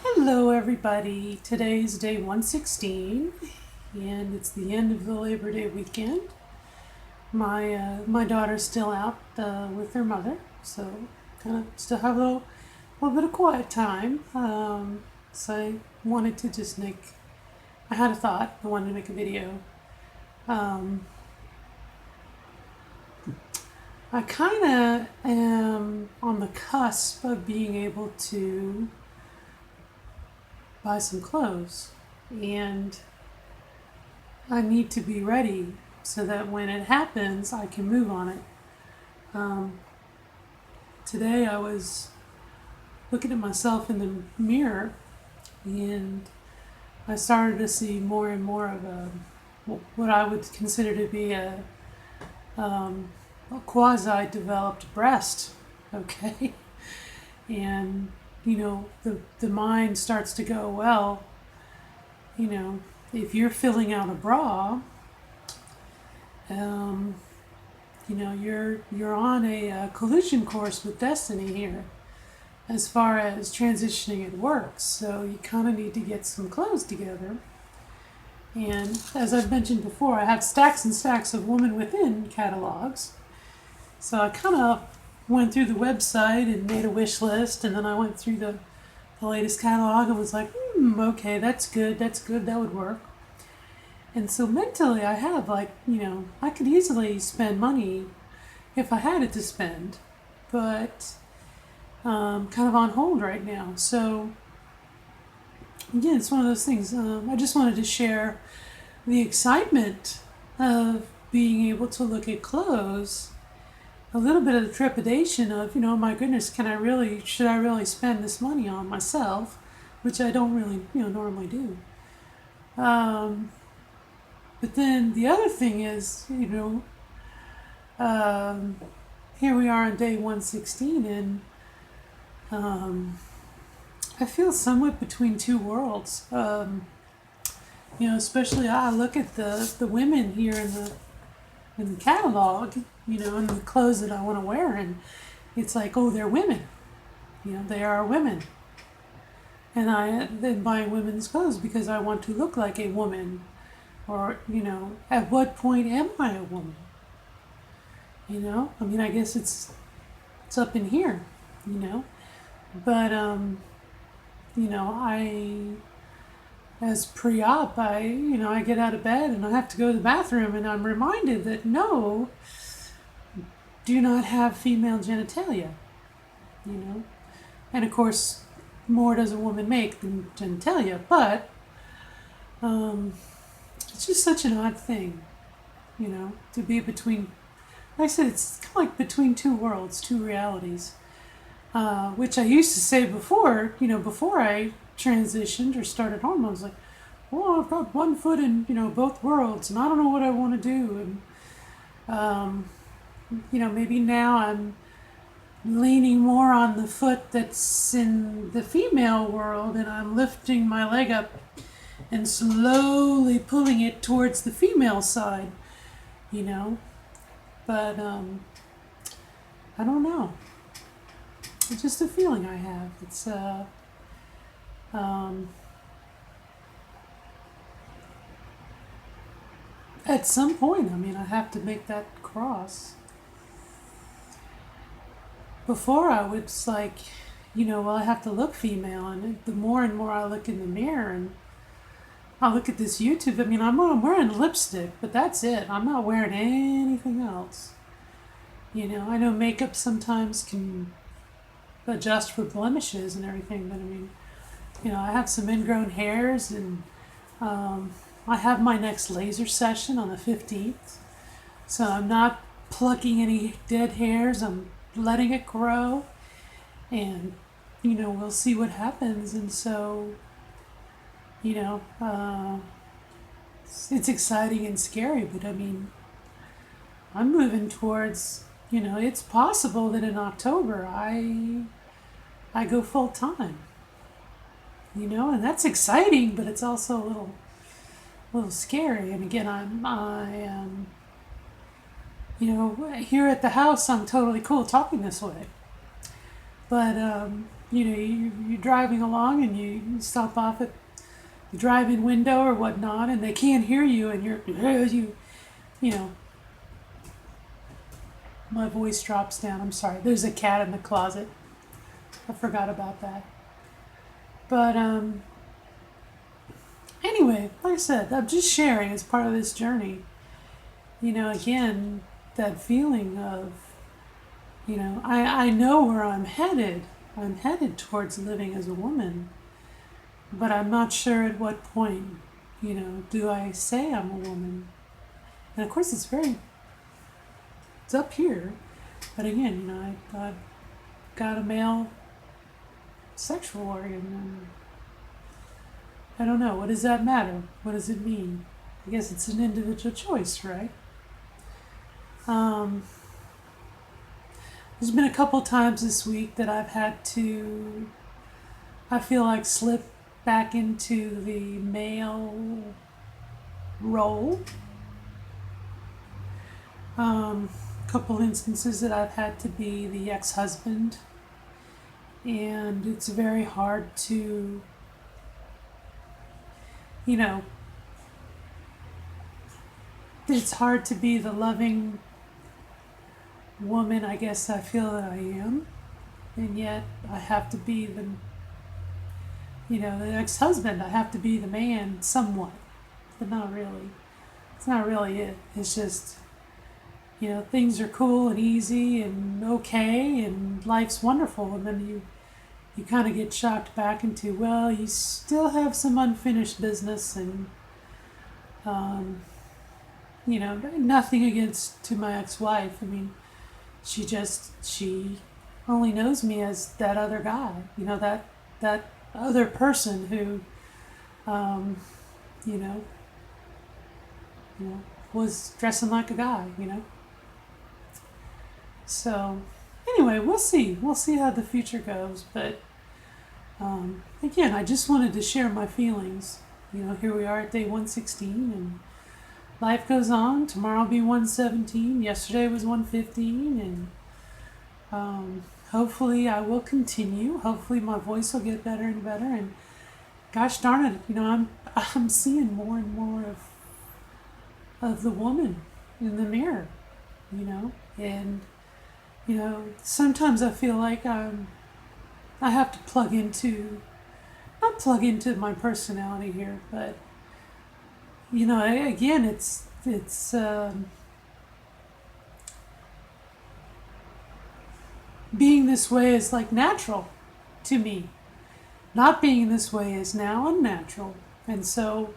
Hello, everybody. Today's day 116, and it's the end of the Labor Day weekend. My daughter's still out with her mother, so kind of still have a little bit of quiet time. So I wanted to just make. I had a thought. I wanted to make a video. Um, I kind of am on the cusp of being able to buy some clothes, and I need to be ready so that when it happens, I can move on it. Um, Today, I was looking at myself in the mirror, and I started to see more and more of what I would consider to be um, a quasi-developed breast. Okay, and the mind starts to go, well, you know, if you're filling out a bra, um, you're on a collision course with destiny here as far as transitioning at work. So you kind of need to get some clothes together. And as I've mentioned before, I have stacks and stacks of Woman Within catalogs. So I kind of went through the website and made a wish list, and then I went through the latest catalog and was like, okay, that's good, that would work. And so mentally, I have I could easily spend money if I had it to spend, but kind of on hold right now. So again, it's one of those things. I just wanted to share the excitement of being able to look at clothes, a little bit of the trepidation of, my goodness, should I really spend this money on myself, which I don't really, normally do. Um, but then the other thing is, um, here we are on day 116, and I feel somewhat between two worlds. Especially I look at the women here in the catalog, and the clothes that I want to wear, and it's like, oh, they're women. They are women. And I then buying women's clothes because I want to look like a woman, or at what point am I a woman? I guess it's up in here, but I as pre-op, I get out of bed and I have to go to the bathroom, and I'm reminded that no, do not have female genitalia, you know, and of course, more does a woman make than genitalia, but um, it's just such an odd thing, to be between. Like I said, it's kind of like between two worlds, two realities, which I used to say before, before I transitioned or started hormones, like, well, I've got one foot in, both worlds, and I don't know what I want to do, and maybe now I'm leaning more on the foot that's in the female world, and I'm lifting my leg up and slowly pulling it towards the female side, you know. But I don't know. It's just a feeling I have. It's um, at some point. I mean, I have to make that cross. Before I was like, well, I have to look female, and the more and more I look in the mirror, and I look at this YouTube. I mean, I'm wearing lipstick, but that's it. I'm not wearing anything else. I know makeup sometimes can adjust for blemishes and everything, but I mean, I have some ingrown hairs, and um, I have my next laser session on the 15th, so I'm not plucking any dead hairs. I'm letting it grow, and we'll see what happens. And so, you know, uh, it's exciting and scary, but I mean, I'm moving towards. It's possible that in October I go full time. And that's exciting, but it's also a little scary. And again, here at the house, I'm totally cool talking this way. But you're driving along and you stop off at the drive-in window or whatnot, and they can't hear you, and you know, my voice drops down. I'm sorry. There's a cat in the closet. I forgot about that. But anyway, like I said, I'm just sharing as part of this journey. Again, that feeling of, I know where I'm headed. I'm headed towards living as a woman, but I'm not sure at what point, do I say I'm a woman? And of course, it's up here. But again, I've got a male sexual organ, and I don't know. What does that matter? What does it mean? I guess it's an individual choice, right? There's been a couple times this week that I've had to, I feel like, slip back into the male role. Couple instances that I've had to be the ex-husband, and it's very hard to, it's hard to be the loving woman I guess I feel that I am, and yet I have to be the ex-husband. I have to be the man somewhat, but not really. It's not really it. It's just, things are cool and easy and okay and life's wonderful, and then you kind of get shocked back into, well, you still have some unfinished business, and nothing against to my ex-wife. I mean, she only knows me as that other guy, that other person who, you know, was dressing like a guy. So anyway, we'll see. We'll see how the future goes. But again, I just wanted to share my feelings. Here we are at day 116, and life goes on. Tomorrow will be 117. Yesterday was 115, and hopefully I will continue. Hopefully my voice will get better and better. And gosh darn it, I'm seeing more and more of the woman in the mirror, and sometimes I feel like I have to not plug into my personality here, but again, it's being this way is like natural to me. Not being this way is now unnatural, and so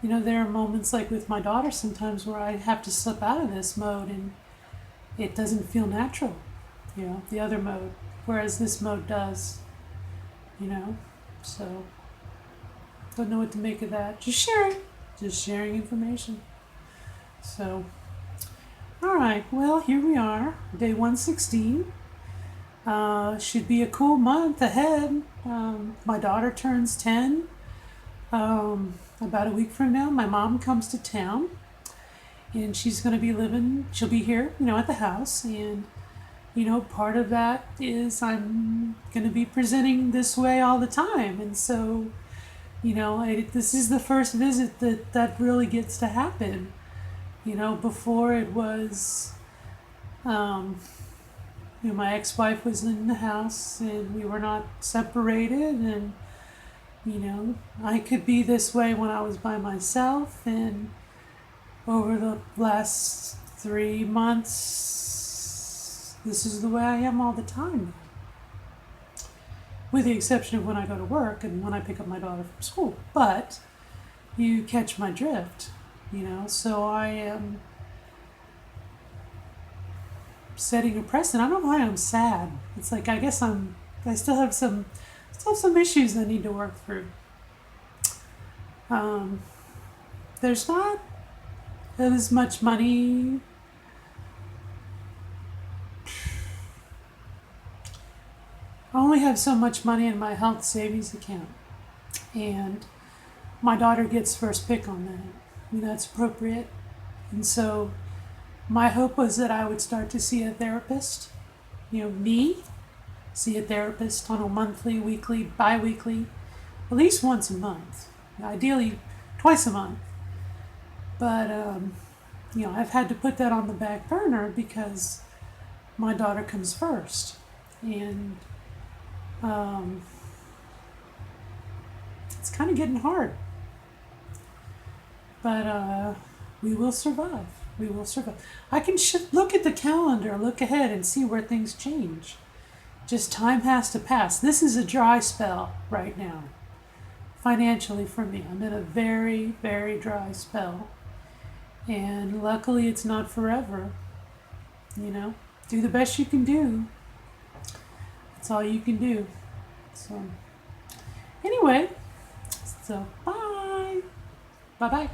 there are moments like with my daughter sometimes where I have to slip out of this mode, and it doesn't feel natural, the other mode, whereas this mode does, so don't know what to make of that. Just sharing information. So, all right, well, here we are, day 116. Should be a cool month ahead. My daughter turns 10. About a week from now, my mom comes to town, and she'll be here, at the house. And, part of that is I'm going to be presenting this way all the time. And so, this is the first visit that really gets to happen. Before it was, my ex-wife was in the house and we were not separated, and, I could be this way when I was by myself, and over the last 3 months, this is the way I am all the time, with the exception of when I go to work and when I pick up my daughter from school. But you catch my drift, so I am setting a precedent. I don't know why I'm sad. It's like, I guess I still have some issues I need to work through. There's not as much money. I only have so much money in my health savings account, and my daughter gets first pick on that. That's appropriate. And so my hope was that I would start to see a therapist, me, see a therapist on a monthly, weekly, bi-weekly, at least once a month, ideally twice a month. But I've had to put that on the back burner because my daughter comes first, and um, it's kind of getting hard. But we will survive. We will survive. I can look at the calendar, look ahead, and see where things change. Just time has to pass. This is a dry spell right now, financially for me. I'm in a very, very dry spell. And luckily, it's not forever. Do the best you can do. That's all you can do. So, anyway, bye. Bye bye.